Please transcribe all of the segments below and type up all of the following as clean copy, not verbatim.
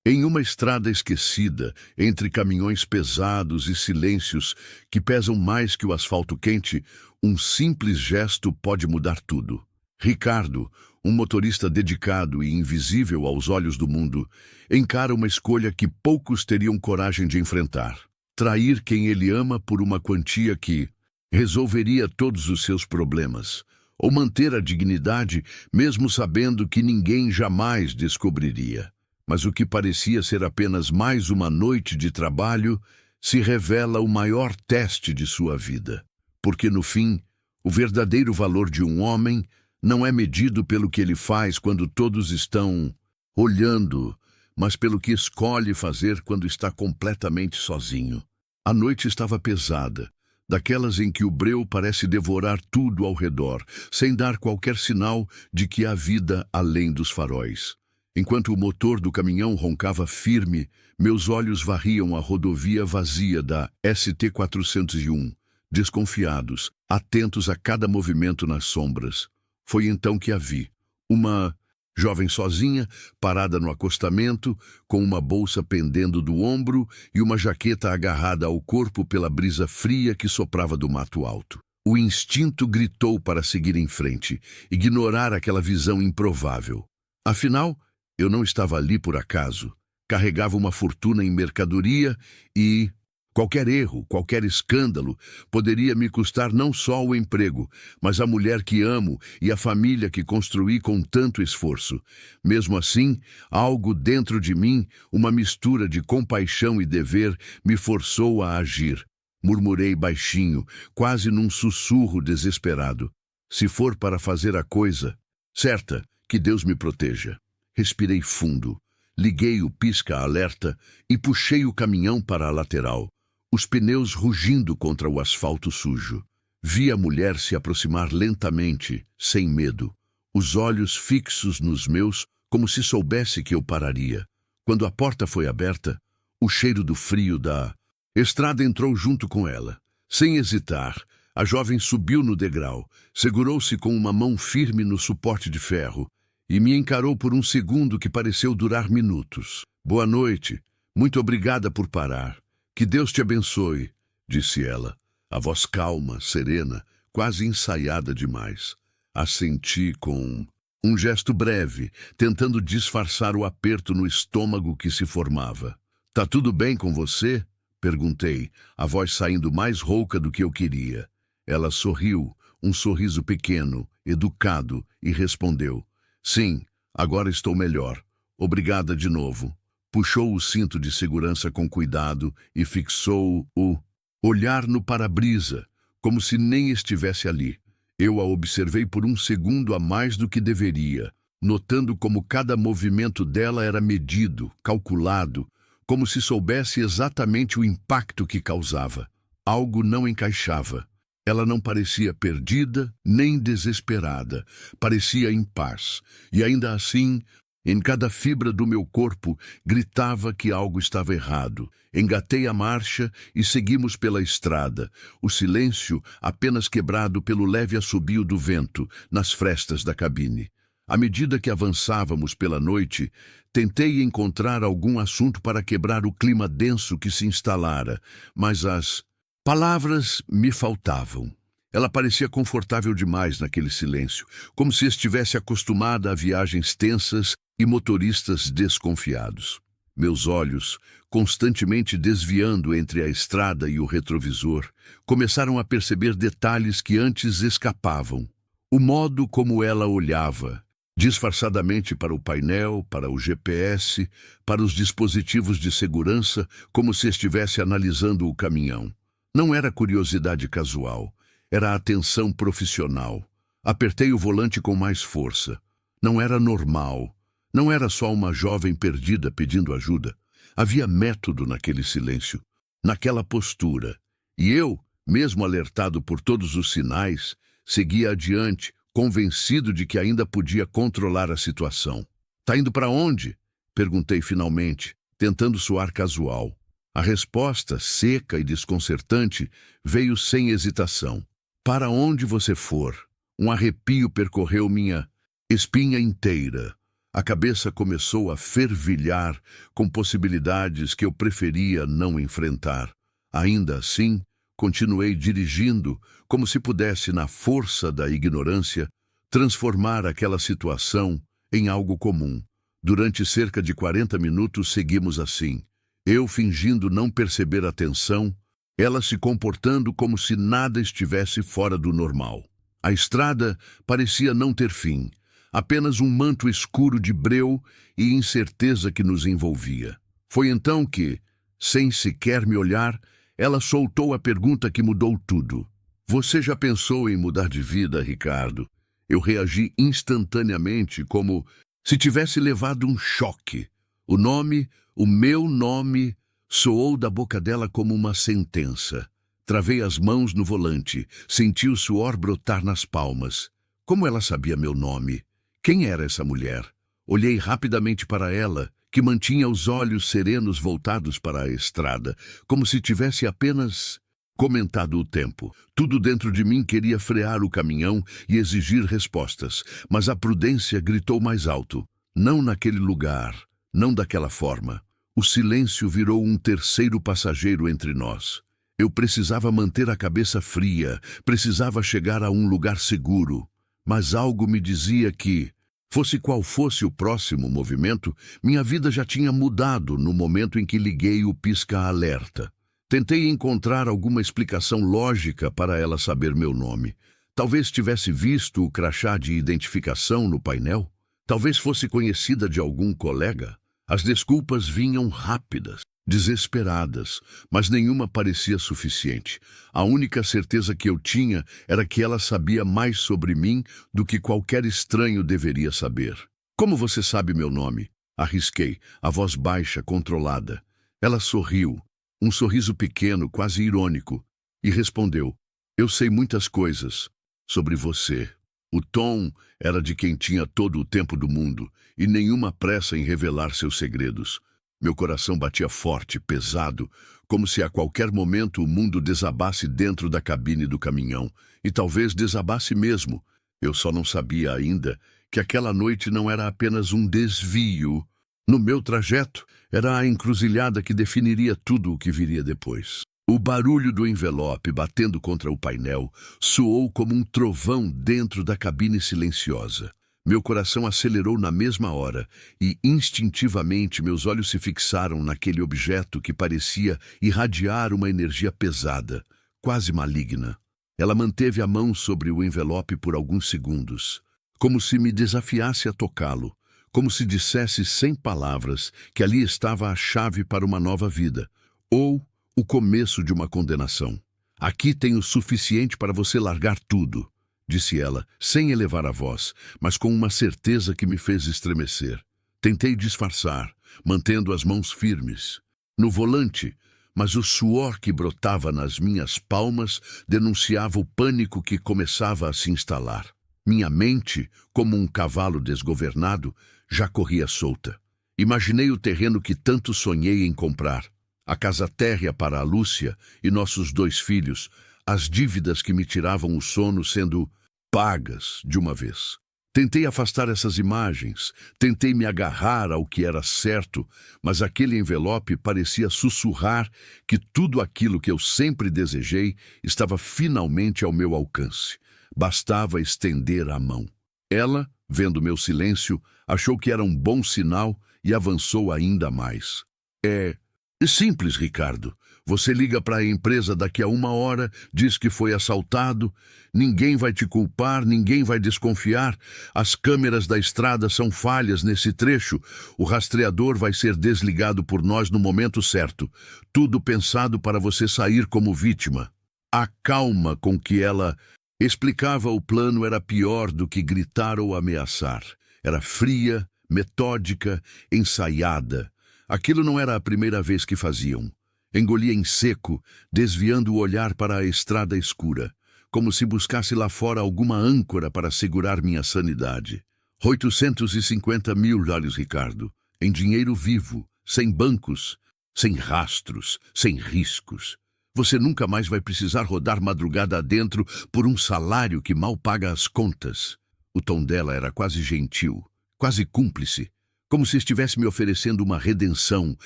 Em uma estrada esquecida, entre caminhões pesados e silêncios que pesam mais que o asfalto quente, um simples gesto pode mudar tudo. Ricardo, um motorista dedicado e invisível aos olhos do mundo, encara uma escolha que poucos teriam coragem de enfrentar. Trair quem ele ama por uma quantia que resolveria todos os seus problemas, ou manter a dignidade mesmo sabendo que ninguém jamais descobriria. Mas o que parecia ser apenas mais uma noite de trabalho se revela o maior teste de sua vida. Porque, no fim, o verdadeiro valor de um homem não é medido pelo que ele faz quando todos estão olhando, mas pelo que escolhe fazer quando está completamente sozinho. A noite estava pesada, daquelas em que o breu parece devorar tudo ao redor, sem dar qualquer sinal de que há vida além dos faróis. Enquanto o motor do caminhão roncava firme, meus olhos varriam a rodovia vazia da ST-401, desconfiados, atentos a cada movimento nas sombras. Foi então que a vi. Uma jovem sozinha, parada no acostamento, com uma bolsa pendendo do ombro e uma jaqueta agarrada ao corpo pela brisa fria que soprava do mato alto. O instinto gritou para seguir em frente, ignorar aquela visão improvável. Afinal, eu não estava ali por acaso. Carregava uma fortuna em mercadoria e qualquer erro, qualquer escândalo, poderia me custar não só o emprego, mas a mulher que amo e a família que construí com tanto esforço. Mesmo assim, algo dentro de mim, uma mistura de compaixão e dever, me forçou a agir. Murmurei baixinho, quase num sussurro desesperado. Se for para fazer a coisa certa, que Deus me proteja. Respirei fundo, liguei o pisca-alerta e puxei o caminhão para a lateral, os pneus rugindo contra o asfalto sujo. Vi a mulher se aproximar lentamente, sem medo, os olhos fixos nos meus, como se soubesse que eu pararia. Quando a porta foi aberta, o cheiro do frio da estrada entrou junto com ela. Sem hesitar, a jovem subiu no degrau, segurou-se com uma mão firme no suporte de ferro, e me encarou por um segundo que pareceu durar minutos. Boa noite. Muito obrigada por parar. Que Deus te abençoe, disse ela, a voz calma, serena, quase ensaiada demais. Assenti com um gesto breve, tentando disfarçar o aperto no estômago que se formava. Tá tudo bem com você? Perguntei, a voz saindo mais rouca do que eu queria. Ela sorriu, um sorriso pequeno, educado, e respondeu: Sim, agora estou melhor. Obrigada de novo. Puxou o cinto de segurança com cuidado e fixou o olhar no para-brisa, como se nem estivesse ali. Eu a observei por um segundo a mais do que deveria, notando como cada movimento dela era medido, calculado, como se soubesse exatamente o impacto que causava. Algo não encaixava. Ela não parecia perdida, nem desesperada. Parecia em paz. E ainda assim, em cada fibra do meu corpo, gritava que algo estava errado. Engatei a marcha e seguimos pela estrada, o silêncio apenas quebrado pelo leve assobio do vento nas frestas da cabine. À medida que avançávamos pela noite, tentei encontrar algum assunto para quebrar o clima denso que se instalara, mas as palavras me faltavam. Ela parecia confortável demais naquele silêncio, como se estivesse acostumada a viagens tensas e motoristas desconfiados. Meus olhos, constantemente desviando entre a estrada e o retrovisor, começaram a perceber detalhes que antes escapavam. O modo como ela olhava, disfarçadamente para o painel, para o GPS, para os dispositivos de segurança, como se estivesse analisando o caminhão. Não era curiosidade casual, era atenção profissional. Apertei o volante com mais força. Não era normal. Não era só uma jovem perdida pedindo ajuda. Havia método naquele silêncio, naquela postura. E eu, mesmo alertado por todos os sinais, seguia adiante, convencido de que ainda podia controlar a situação. Tá indo para onde? Perguntei finalmente, tentando soar casual. A resposta, seca e desconcertante, veio sem hesitação. Para onde você for. Um arrepio percorreu minha espinha inteira. A cabeça começou a fervilhar com possibilidades que eu preferia não enfrentar. Ainda assim, continuei dirigindo, como se pudesse, na força da ignorância, transformar aquela situação em algo comum. Durante cerca de 40 minutos seguimos assim. Eu fingindo não perceber a tensão, ela se comportando como se nada estivesse fora do normal. A estrada parecia não ter fim, apenas um manto escuro de breu e incerteza que nos envolvia. Foi então que, sem sequer me olhar, ela soltou a pergunta que mudou tudo. Você já pensou em mudar de vida, Ricardo? Eu reagi instantaneamente, como se tivesse levado um choque. O meu nome, soou da boca dela como uma sentença. Travei as mãos no volante, senti o suor brotar nas palmas. Como ela sabia meu nome? Quem era essa mulher? Olhei rapidamente para ela, que mantinha os olhos serenos voltados para a estrada, como se tivesse apenas comentado o tempo. Tudo dentro de mim queria frear o caminhão e exigir respostas, mas a prudência gritou mais alto. Não naquele lugar, não daquela forma. O silêncio virou um terceiro passageiro entre nós. Eu precisava manter a cabeça fria, precisava chegar a um lugar seguro, mas algo me dizia que, fosse qual fosse o próximo movimento, minha vida já tinha mudado no momento em que liguei o pisca-alerta. Tentei encontrar alguma explicação lógica para ela saber meu nome. Talvez tivesse visto o crachá de identificação no painel. Talvez fosse conhecida de algum colega. As desculpas vinham rápidas, desesperadas, mas nenhuma parecia suficiente. A única certeza que eu tinha era que ela sabia mais sobre mim do que qualquer estranho deveria saber. Como você sabe meu nome? Arrisquei, a voz baixa, controlada. Ela sorriu, um sorriso pequeno, quase irônico, e respondeu: eu sei muitas coisas sobre você. O tom era de quem tinha todo o tempo do mundo e nenhuma pressa em revelar seus segredos. Meu coração batia forte, pesado, como se a qualquer momento o mundo desabasse dentro da cabine do caminhão. E talvez desabasse mesmo. Eu só não sabia ainda que aquela noite não era apenas um desvio. No meu trajeto, era a encruzilhada que definiria tudo o que viria depois. O barulho do envelope batendo contra o painel soou como um trovão dentro da cabine silenciosa. Meu coração acelerou na mesma hora e, instintivamente, meus olhos se fixaram naquele objeto que parecia irradiar uma energia pesada, quase maligna. Ela manteve a mão sobre o envelope por alguns segundos, como se me desafiasse a tocá-lo, como se dissesse sem palavras que ali estava a chave para uma nova vida, ou o começo de uma condenação. Aqui tem o suficiente para você largar tudo, disse ela, sem elevar a voz, mas com uma certeza que me fez estremecer. Tentei disfarçar, mantendo as mãos firmes no volante, mas o suor que brotava nas minhas palmas denunciava o pânico que começava a se instalar. Minha mente, como um cavalo desgovernado, já corria solta. Imaginei o terreno que tanto sonhei em comprar, a casa térrea para a Lúcia e nossos 2 filhos, as dívidas que me tiravam o sono sendo pagas de uma vez. Tentei afastar essas imagens, tentei me agarrar ao que era certo, mas aquele envelope parecia sussurrar que tudo aquilo que eu sempre desejei estava finalmente ao meu alcance. Bastava estender a mão. Ela, vendo meu silêncio, achou que era um bom sinal e avançou ainda mais. É simples, Ricardo. Você liga para a empresa daqui a 1 hora, diz que foi assaltado, ninguém vai te culpar, ninguém vai desconfiar, as câmeras da estrada são falhas nesse trecho, o rastreador vai ser desligado por nós no momento certo, tudo pensado para você sair como vítima. A calma com que ela explicava o plano era pior do que gritar ou ameaçar. Era fria, metódica, ensaiada. Aquilo não era a primeira vez que faziam. Engolia em seco, desviando o olhar para a estrada escura, como se buscasse lá fora alguma âncora para segurar minha sanidade. 850 mil olhos, Ricardo, em dinheiro vivo, sem bancos, sem rastros, sem riscos. Você nunca mais vai precisar rodar madrugada adentro por um salário que mal paga as contas. O tom dela era quase gentil, quase cúmplice, como se estivesse me oferecendo uma redenção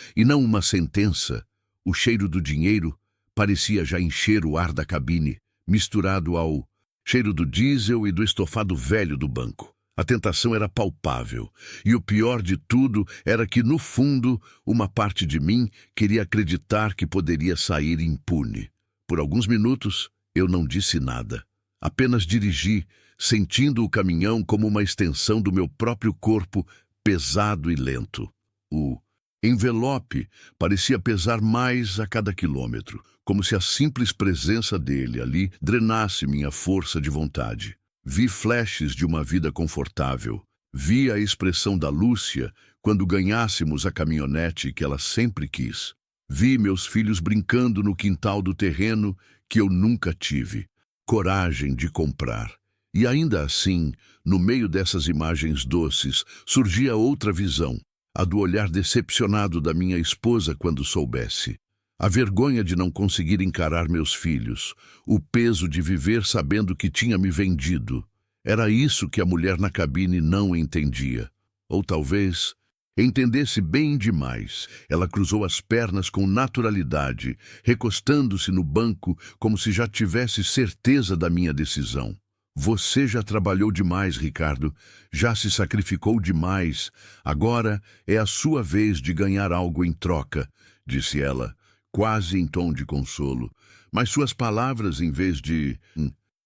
e não uma sentença. O cheiro do dinheiro parecia já encher o ar da cabine, misturado ao cheiro do diesel e do estofado velho do banco. A tentação era palpável, e o pior de tudo era que, no fundo, uma parte de mim queria acreditar que poderia sair impune. Por alguns minutos, eu não disse nada. Apenas dirigi, sentindo o caminhão como uma extensão do meu próprio corpo, pesado e lento. O envelope parecia pesar mais a cada quilômetro, como se a simples presença dele ali drenasse minha força de vontade. Vi flashes de uma vida confortável. Vi a expressão da Lúcia quando ganhássemos a caminhonete que ela sempre quis. Vi meus filhos brincando no quintal do terreno que eu nunca tive coragem de comprar. E ainda assim, no meio dessas imagens doces, surgia outra visão, a do olhar decepcionado da minha esposa quando soubesse. A vergonha de não conseguir encarar meus filhos, o peso de viver sabendo que tinha me vendido. Era isso que a mulher na cabine não entendia. Ou talvez entendesse bem demais. Ela cruzou as pernas com naturalidade, recostando-se no banco como se já tivesse certeza da minha decisão. Você já trabalhou demais, Ricardo. Já se sacrificou demais. Agora é a sua vez de ganhar algo em troca, disse ela, quase em tom de consolo. Mas suas palavras, em vez de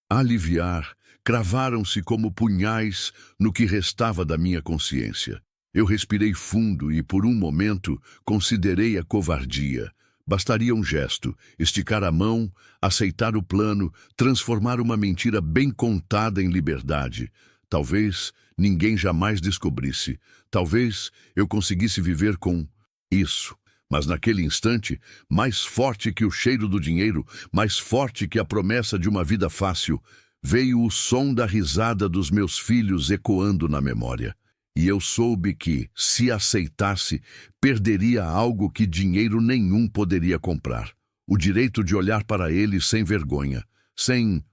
aliviar, cravaram-se como punhais no que restava da minha consciência. Eu respirei fundo e, por um momento, considerei a covardia. Bastaria um gesto, esticar a mão, aceitar o plano, transformar uma mentira bem contada em liberdade. Talvez ninguém jamais descobrisse. Talvez eu conseguisse viver com isso. Mas naquele instante, mais forte que o cheiro do dinheiro, mais forte que a promessa de uma vida fácil, veio o som da risada dos meus filhos ecoando na memória. E eu soube que, se aceitasse, perderia algo que dinheiro nenhum poderia comprar. O direito de olhar para eles sem vergonha, sem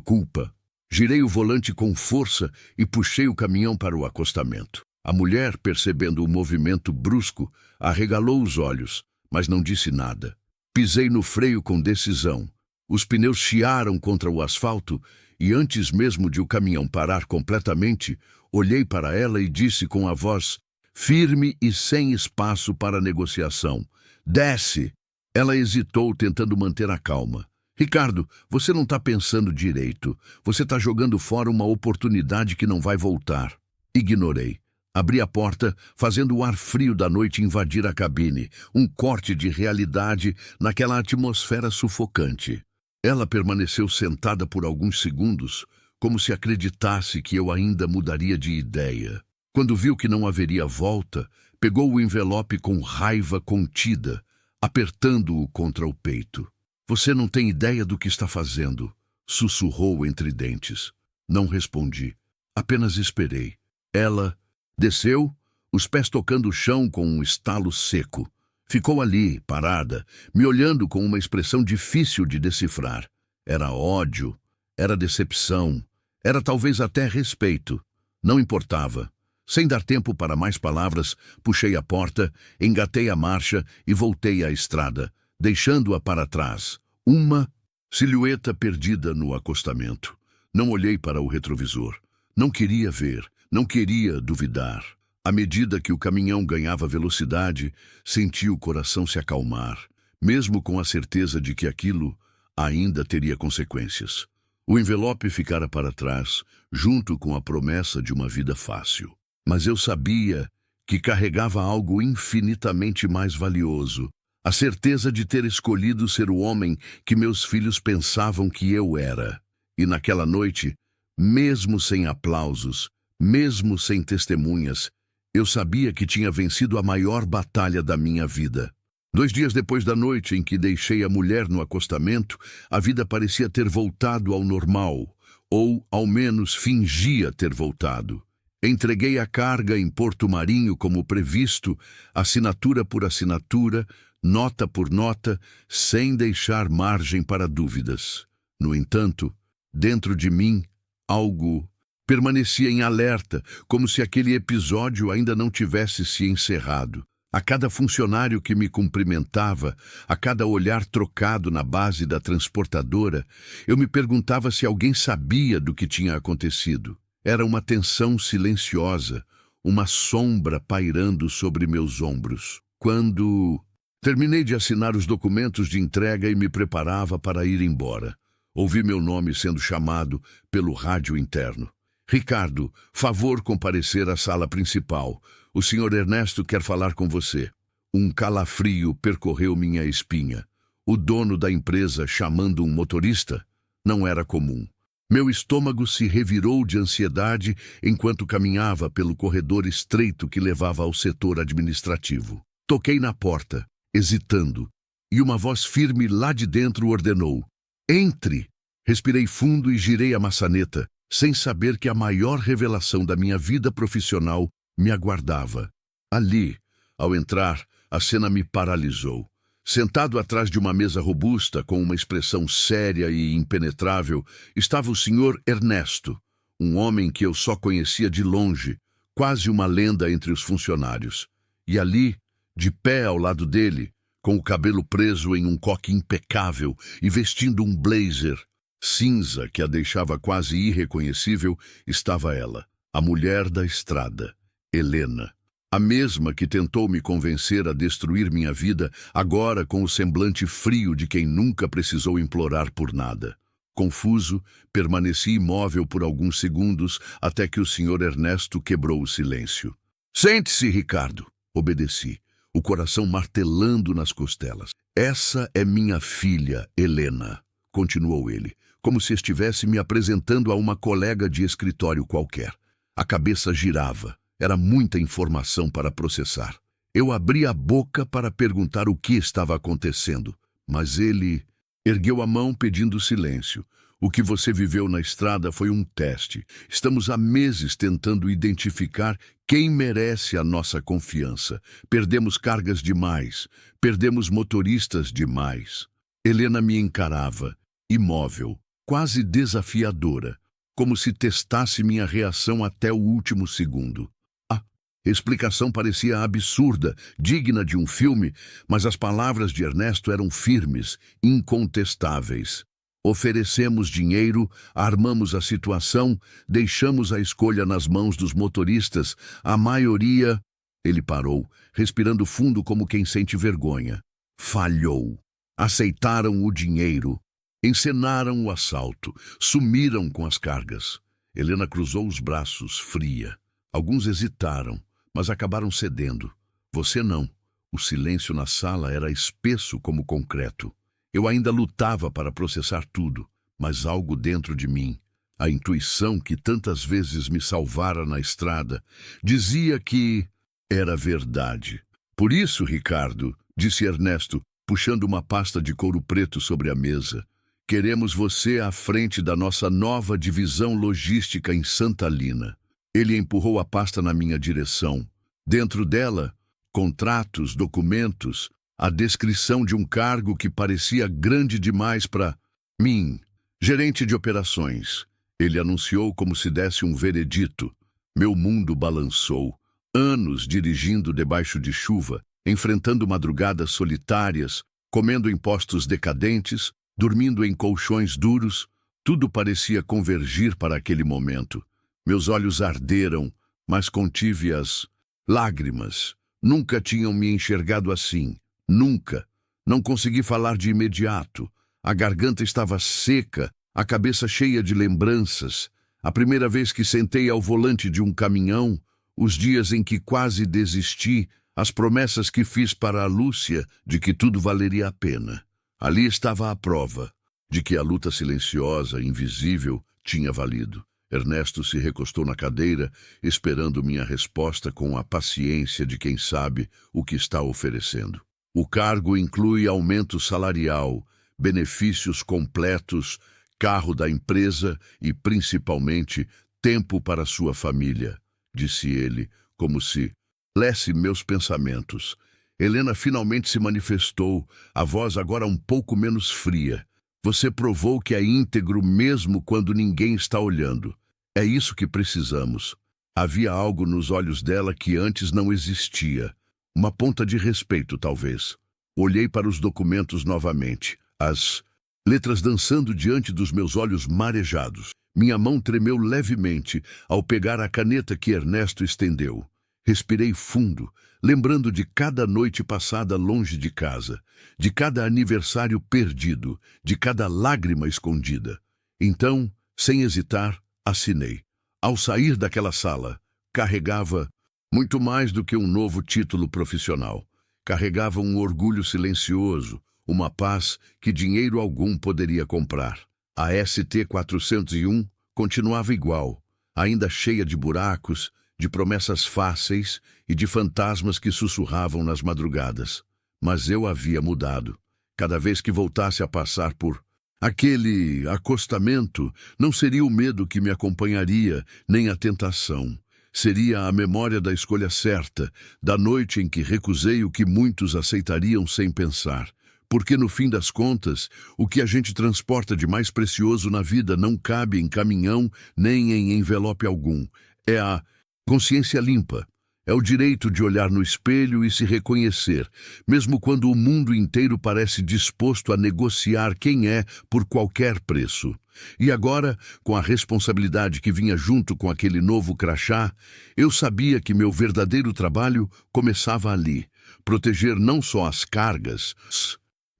culpa. Girei o volante com força e puxei o caminhão para o acostamento. A mulher, percebendo o movimento brusco, arregalou os olhos, mas não disse nada. Pisei no freio com decisão. Os pneus chiaram contra o asfalto e, antes mesmo de o caminhão parar completamente, olhei para ela e disse com a voz firme e sem espaço para negociação: desce! Ela hesitou, tentando manter a calma. Ricardo, você não está pensando direito. Você está jogando fora uma oportunidade que não vai voltar. Ignorei. Abri a porta, fazendo o ar frio da noite invadir a cabine, um corte de realidade naquela atmosfera sufocante. Ela permaneceu sentada por alguns segundos, como se acreditasse que eu ainda mudaria de ideia. Quando viu que não haveria volta, pegou o envelope com raiva contida, apertando-o contra o peito. Você não tem ideia do que está fazendo, sussurrou entre dentes. Não respondi, apenas esperei. Ela desceu, os pés tocando o chão com um estalo seco. Ficou ali, parada, me olhando com uma expressão difícil de decifrar. Era ódio, era decepção, era talvez até respeito. Não importava. Sem dar tempo para mais palavras, puxei a porta, engatei a marcha e voltei à estrada, deixando-a para trás. Uma silhueta perdida no acostamento. Não olhei para o retrovisor. Não queria ver, não queria duvidar. À medida que o caminhão ganhava velocidade, senti o coração se acalmar, mesmo com a certeza de que aquilo ainda teria consequências. O envelope ficara para trás, junto com a promessa de uma vida fácil. Mas eu sabia que carregava algo infinitamente mais valioso, a certeza de ter escolhido ser o homem que meus filhos pensavam que eu era. E naquela noite, mesmo sem aplausos, mesmo sem testemunhas, eu sabia que tinha vencido a maior batalha da minha vida. 2 dias depois da noite em que deixei a mulher no acostamento, a vida parecia ter voltado ao normal, ou, ao menos, fingia ter voltado. Entreguei a carga em Porto Marinho como previsto, assinatura por assinatura, nota por nota, sem deixar margem para dúvidas. No entanto, dentro de mim, algo Permanecia em alerta, como se aquele episódio ainda não tivesse se encerrado. A cada funcionário que me cumprimentava, a cada olhar trocado na base da transportadora, eu me perguntava se alguém sabia do que tinha acontecido. Era uma tensão silenciosa, uma sombra pairando sobre meus ombros. Quando terminei de assinar os documentos de entrega e me preparava para ir embora, ouvi meu nome sendo chamado pelo rádio interno. Ricardo, favor comparecer à sala principal. O senhor Ernesto quer falar com você. Um calafrio percorreu minha espinha. O dono da empresa chamando um motorista não era comum. Meu estômago se revirou de ansiedade enquanto caminhava pelo corredor estreito que levava ao setor administrativo. Toquei na porta, hesitando, e uma voz firme lá de dentro ordenou: "Entre!" Respirei fundo e girei a maçaneta, sem saber que a maior revelação da minha vida profissional me aguardava. Ali, ao entrar, a cena me paralisou. Sentado atrás de uma mesa robusta, com uma expressão séria e impenetrável, estava o senhor Ernesto, um homem que eu só conhecia de longe, quase uma lenda entre os funcionários. E ali, de pé ao lado dele, com o cabelo preso em um coque impecável e vestindo um blazer cinza que a deixava quase irreconhecível, estava ela, a mulher da estrada, Helena. A mesma que tentou me convencer a destruir minha vida, agora com o semblante frio de quem nunca precisou implorar por nada. Confuso, permaneci imóvel por alguns segundos até que o senhor Ernesto quebrou o silêncio. "Sente-se, Ricardo." Obedeci, o coração martelando nas costelas. "Essa é minha filha, Helena", continuou ele, como se estivesse me apresentando a uma colega de escritório qualquer. A cabeça girava. Era muita informação para processar. Eu abri a boca para perguntar o que estava acontecendo, mas ele ergueu a mão pedindo silêncio. "O que você viveu na estrada foi um teste. Estamos há meses tentando identificar quem merece a nossa confiança. Perdemos cargas demais. Perdemos motoristas demais." Helena me encarava, imóvel, quase desafiadora, como se testasse minha reação até o último segundo. A explicação parecia absurda, digna de um filme, mas as palavras de Ernesto eram firmes, incontestáveis. "Oferecemos dinheiro, armamos a situação, deixamos a escolha nas mãos dos motoristas. A maioria..." Ele parou, respirando fundo como quem sente vergonha. "Falhou. Aceitaram o dinheiro. Encenaram o assalto, sumiram com as cargas." Helena cruzou os braços, fria. Alguns hesitaram, mas acabaram cedendo. "Você não." O silêncio na sala era espesso como concreto. Eu ainda lutava para processar tudo, mas algo dentro de mim, a intuição que tantas vezes me salvara na estrada, dizia que era verdade. "Por isso, Ricardo", disse Ernesto, puxando uma pasta de couro preto sobre a mesa, "queremos você à frente da nossa nova divisão logística em Santa Lina." Ele empurrou a pasta na minha direção. Dentro dela, contratos, documentos, a descrição de um cargo que parecia grande demais para mim. "Gerente de operações." Ele anunciou como se desse um veredito. Meu mundo balançou. Anos dirigindo debaixo de chuva, enfrentando madrugadas solitárias, comendo em postos decadentes, dormindo em colchões duros, tudo parecia convergir para aquele momento. Meus olhos arderam, mas contive as lágrimas. Nunca tinham me enxergado assim. Nunca. Não consegui falar de imediato. A garganta estava seca, a cabeça cheia de lembranças. A primeira vez que sentei ao volante de um caminhão, os dias em que quase desisti, as promessas que fiz para a Lúcia de que tudo valeria a pena. Ali estava a prova de que a luta silenciosa, invisível, tinha valido. Ernesto se recostou na cadeira, esperando minha resposta com a paciência de quem sabe o que está oferecendo. "O cargo inclui aumento salarial, benefícios completos, carro da empresa e, principalmente, tempo para sua família", disse ele, como se lesse meus pensamentos. Helena finalmente se manifestou, a voz agora um pouco menos fria. "Você provou que é íntegro mesmo quando ninguém está olhando." É isso que precisamos. Havia algo nos olhos dela que antes não existia. Uma ponta de respeito, talvez. Olhei para os documentos novamente. As letras dançando diante dos meus olhos marejados. Minha mão tremeu levemente ao pegar a caneta que Ernesto estendeu. Respirei fundo, lembrando de cada noite passada longe de casa, de cada aniversário perdido, de cada lágrima escondida. Então, sem hesitar, assinei. Ao sair daquela sala, carregava muito mais do que um novo título profissional. Carregava um orgulho silencioso, uma paz que dinheiro algum poderia comprar. A ST-401 continuava igual, ainda cheia de buracos, de promessas fáceis e de fantasmas que sussurravam nas madrugadas. Mas eu havia mudado. Cada vez que voltasse a passar por aquele acostamento, não seria o medo que me acompanharia, nem a tentação. Seria a memória da escolha certa, da noite em que recusei o que muitos aceitariam sem pensar. Porque, no fim das contas, o que a gente transporta de mais precioso na vida não cabe em caminhão nem em envelope algum. É a consciência limpa. É o direito de olhar no espelho e se reconhecer, mesmo quando o mundo inteiro parece disposto a negociar quem é por qualquer preço. E agora, com a responsabilidade que vinha junto com aquele novo crachá, eu sabia que meu verdadeiro trabalho começava ali. Proteger não só as cargas,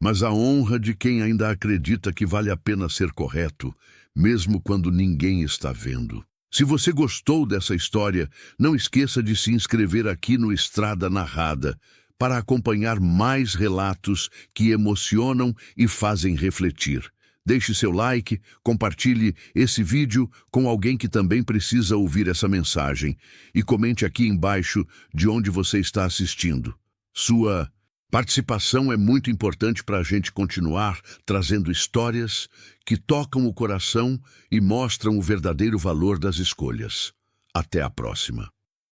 mas a honra de quem ainda acredita que vale a pena ser correto, mesmo quando ninguém está vendo. Se você gostou dessa história, não esqueça de se inscrever aqui no Estrada Narrada para acompanhar mais relatos que emocionam e fazem refletir. Deixe seu like, compartilhe esse vídeo com alguém que também precisa ouvir essa mensagem e comente aqui embaixo de onde você está assistindo. Sua participação é muito importante para a gente continuar trazendo histórias que tocam o coração e mostram o verdadeiro valor das escolhas. Até a próxima.